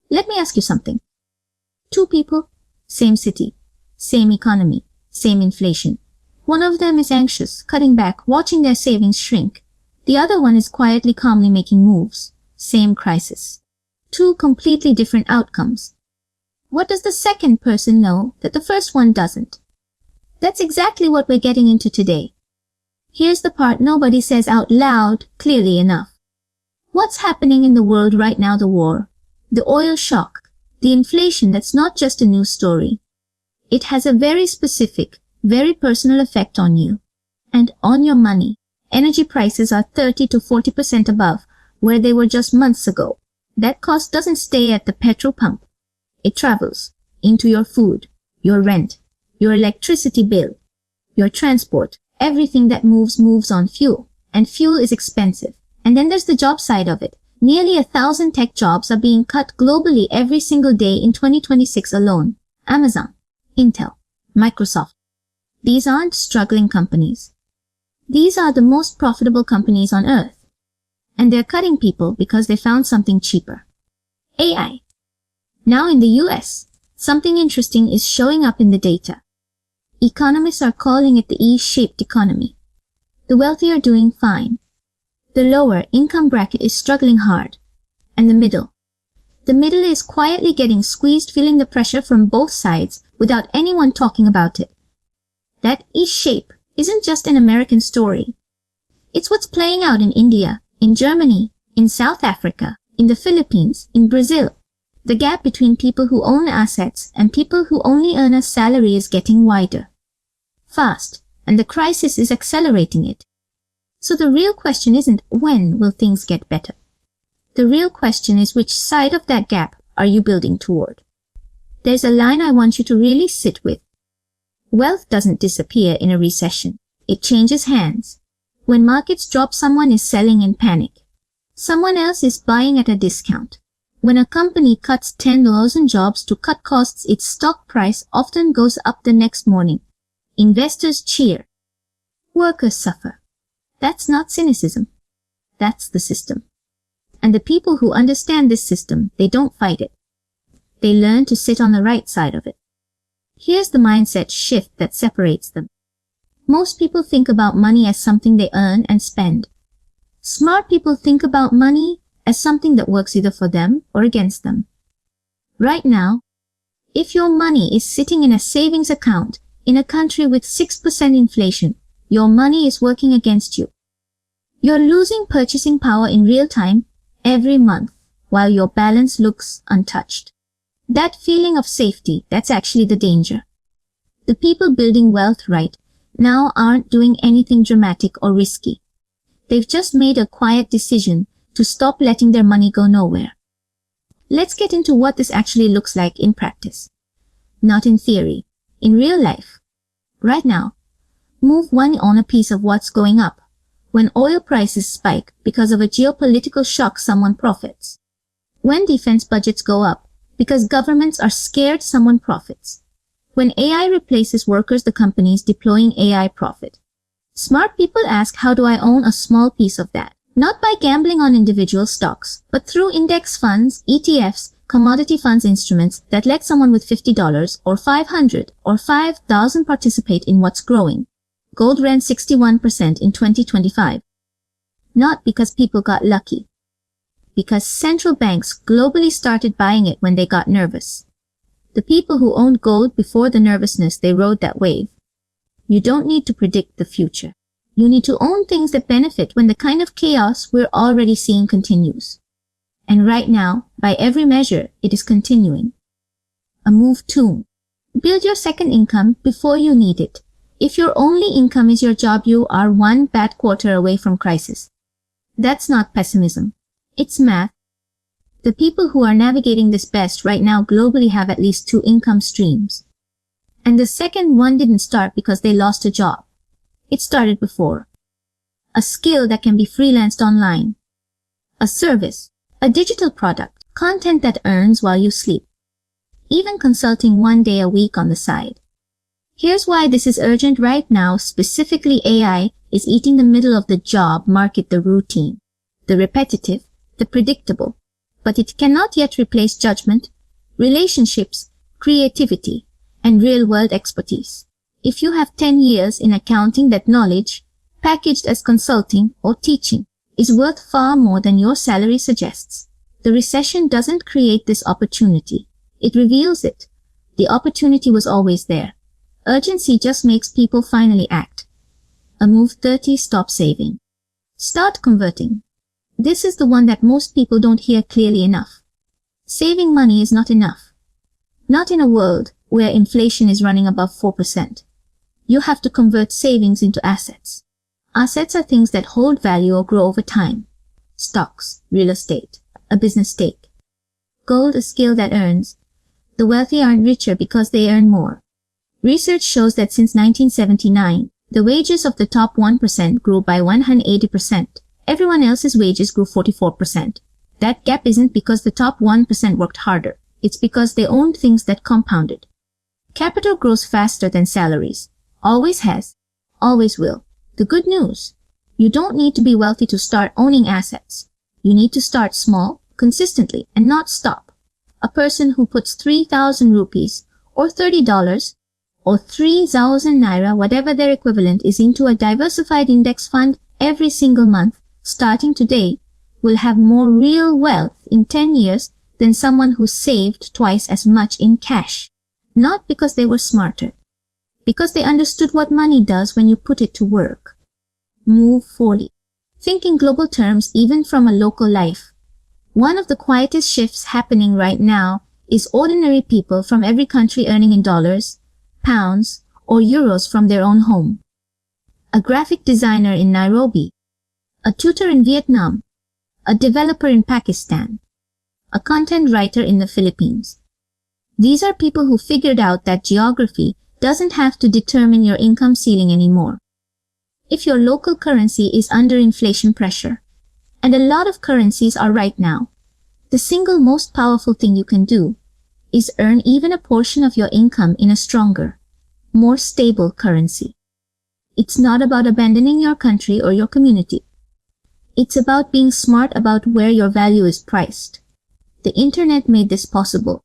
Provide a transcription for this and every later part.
Let me ask you something. Two people, same city, same economy, same inflation. One of them is anxious, cutting back, watching their savings shrink. The other one is quietly, calmly making moves. Same crisis. Two completely different outcomes. What does the second person know that the first one doesn't? That's exactly what we're getting into today. Here's the part nobody says out loud clearly enough. What's happening in the world right now? The war, the oil shock, the inflation that's not just a news story. It has a very specific, very personal effect on you and on your money. Energy prices are 30 to 40% above where they were just months ago. That cost doesn't stay at the petrol pump. It travels into your food, your rent, your electricity bill, your transport. Everything that moves on fuel, and fuel is expensive. And then there's the job side of it. Nearly 1,000 tech jobs are being cut globally every single day in 2026 alone. Amazon, Intel, Microsoft. These aren't struggling companies. These are the most profitable companies on earth. And they're cutting people because they found something cheaper. AI. Now in the US, something interesting is showing up in the data. Economists are calling it the E-shaped economy. The wealthy are doing fine. The lower income bracket is struggling hard. And the middle is quietly getting squeezed, feeling the pressure from both sides without anyone talking about it. That E-shape isn't just an American story. It's what's playing out in India, in Germany, in South Africa, in the Philippines, in Brazil. The gap between people who own assets and people who only earn a salary is getting wider. Fast, and the crisis is accelerating it. So the real question isn't when will things get better. The real question is which side of that gap are you building toward? There's a line I want you to really sit with. Wealth doesn't disappear in a recession. It changes hands. When markets drop, someone is selling in panic. Someone else is buying at a discount. When a company cuts 10,000 jobs to cut costs, its stock price often goes up the next morning. Investors cheer. Workers suffer. That's not cynicism. That's the system. And the people who understand this system, they don't fight it. They learn to sit on the right side of it. Here's the mindset shift that separates them. Most people think about money as something they earn and spend. Smart people think about money as something that works either for them or against them. Right now, if your money is sitting in a savings account in a country with 6% inflation, your money is working against you. You're losing purchasing power in real time every month while your balance looks untouched. That feeling of safety, that's actually the danger. The people building wealth right now aren't doing anything dramatic or risky. They've just made a quiet decision to stop letting their money go nowhere. Let's get into what this actually looks like in practice. Not in theory, in real life. Right now, move one on a piece of what's going up. When oil prices spike because of a geopolitical shock, someone profits. When defense budgets go up because governments are scared, someone profits. When AI replaces workers, the companies deploying AI profit. Smart people ask, how do I own a small piece of that? Not by gambling on individual stocks, but through index funds, ETFs, commodity funds instruments that let someone with $50 or $500 or $5,000 participate in what's growing. Gold ran 61% in 2025. Not because people got lucky. Because central banks globally started buying it when they got nervous. The people who owned gold before the nervousness, they rode that wave. You don't need to predict the future. You need to own things that benefit when the kind of chaos we're already seeing continues. And right now, by every measure, it is continuing. A move to build your second income before you need it. If your only income is your job, you are one bad quarter away from crisis. That's not pessimism. It's math. The people who are navigating this best right now globally have at least 2 income streams. And the second one didn't start because they lost a job. It started before. A skill that can be freelanced online. A service. A digital product. Content that earns while you sleep. Even consulting 1 day a week on the side. Here's why this is urgent right now. Specifically, AI is eating the middle of the job market, the routine, the repetitive, the predictable. but it cannot yet replace judgment, relationships, creativity, and real-world expertise. If you have 10 years in accounting, that knowledge, packaged as consulting or teaching, is worth far more than your salary suggests. The recession doesn't create this opportunity. It reveals it. The opportunity was always there. Urgency just makes people finally act. A move 30. Stop saving. Start converting. This is the one that most people don't hear clearly enough. Saving money is not enough. Not in a world where inflation is running above 4%. You have to convert savings into assets. Assets are things that hold value or grow over time. Stocks, real estate, a business stake. Gold, a skill that earns. The wealthy aren't richer because they earn more. Research shows that since 1979, the wages of the top 1% grew by 180%. Everyone else's wages grew 44%. That gap isn't because the top 1% worked harder. It's because they owned things that compounded. Capital grows faster than salaries. Always has. Always will. The good news: you don't need to be wealthy to start owning assets. You need to start small, consistently, and not stop. A person who puts 3,000 rupees, or $30, or 3,000 naira, whatever their equivalent is, into a diversified index fund every single month, starting today, will have more real wealth in 10 years than someone who saved twice as much in cash. Not because they were smarter, because they understood what money does when you put it to work. Move 40. Think in global terms, even from a local life. One of the quietest shifts happening right now is ordinary people from every country earning in dollars, pounds, or euros from their own home. A graphic designer in Nairobi, a tutor in Vietnam, a developer in Pakistan, a content writer in the Philippines. These are people who figured out that geography doesn't have to determine your income ceiling anymore. If your local currency is under inflation pressure, and a lot of currencies are right now, the single most powerful thing you can do is earn even a portion of your income in a stronger, more stable currency. It's not about abandoning your country or your community. It's about being smart about where your value is priced. The internet made this possible.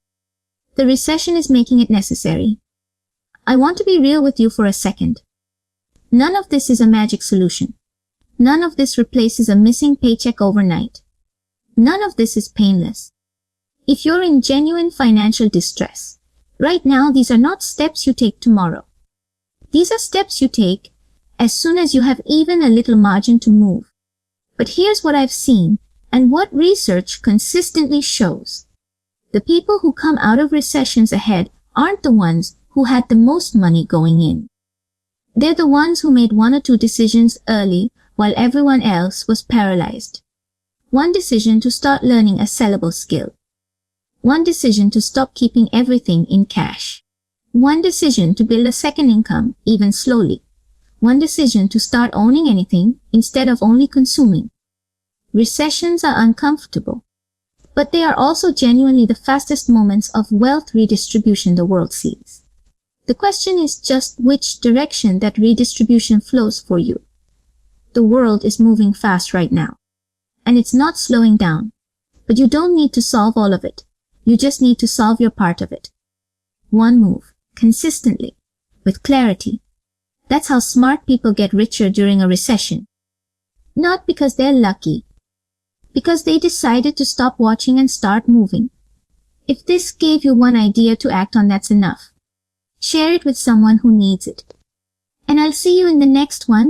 The recession is making it necessary. I want to be real with you for a second. None of this is a magic solution. None of this replaces a missing paycheck overnight. None of this is painless. If you're in genuine financial distress, right now these are not steps you take tomorrow. These are steps you take as soon as you have even a little margin to move. But here's what I've seen and what research consistently shows. The people who come out of recessions ahead aren't the ones who had the most money going in. They're the ones who made one or two decisions early while everyone else was paralyzed. One decision to start learning a sellable skill. One decision to stop keeping everything in cash. One decision to build a second income, even slowly. One decision to start owning anything instead of only consuming. Recessions are uncomfortable, but they are also genuinely the fastest moments of wealth redistribution the world sees. The question is just which direction that redistribution flows for you. The world is moving fast right now, and it's not slowing down, but you don't need to solve all of it. You just need to solve your part of it. One move, consistently, with clarity. That's how smart people get richer during a recession. Not because they're lucky, because they decided to stop watching and start moving. If this gave you one idea to act on, that's enough. Share it with someone who needs it. And I'll see you in the next one.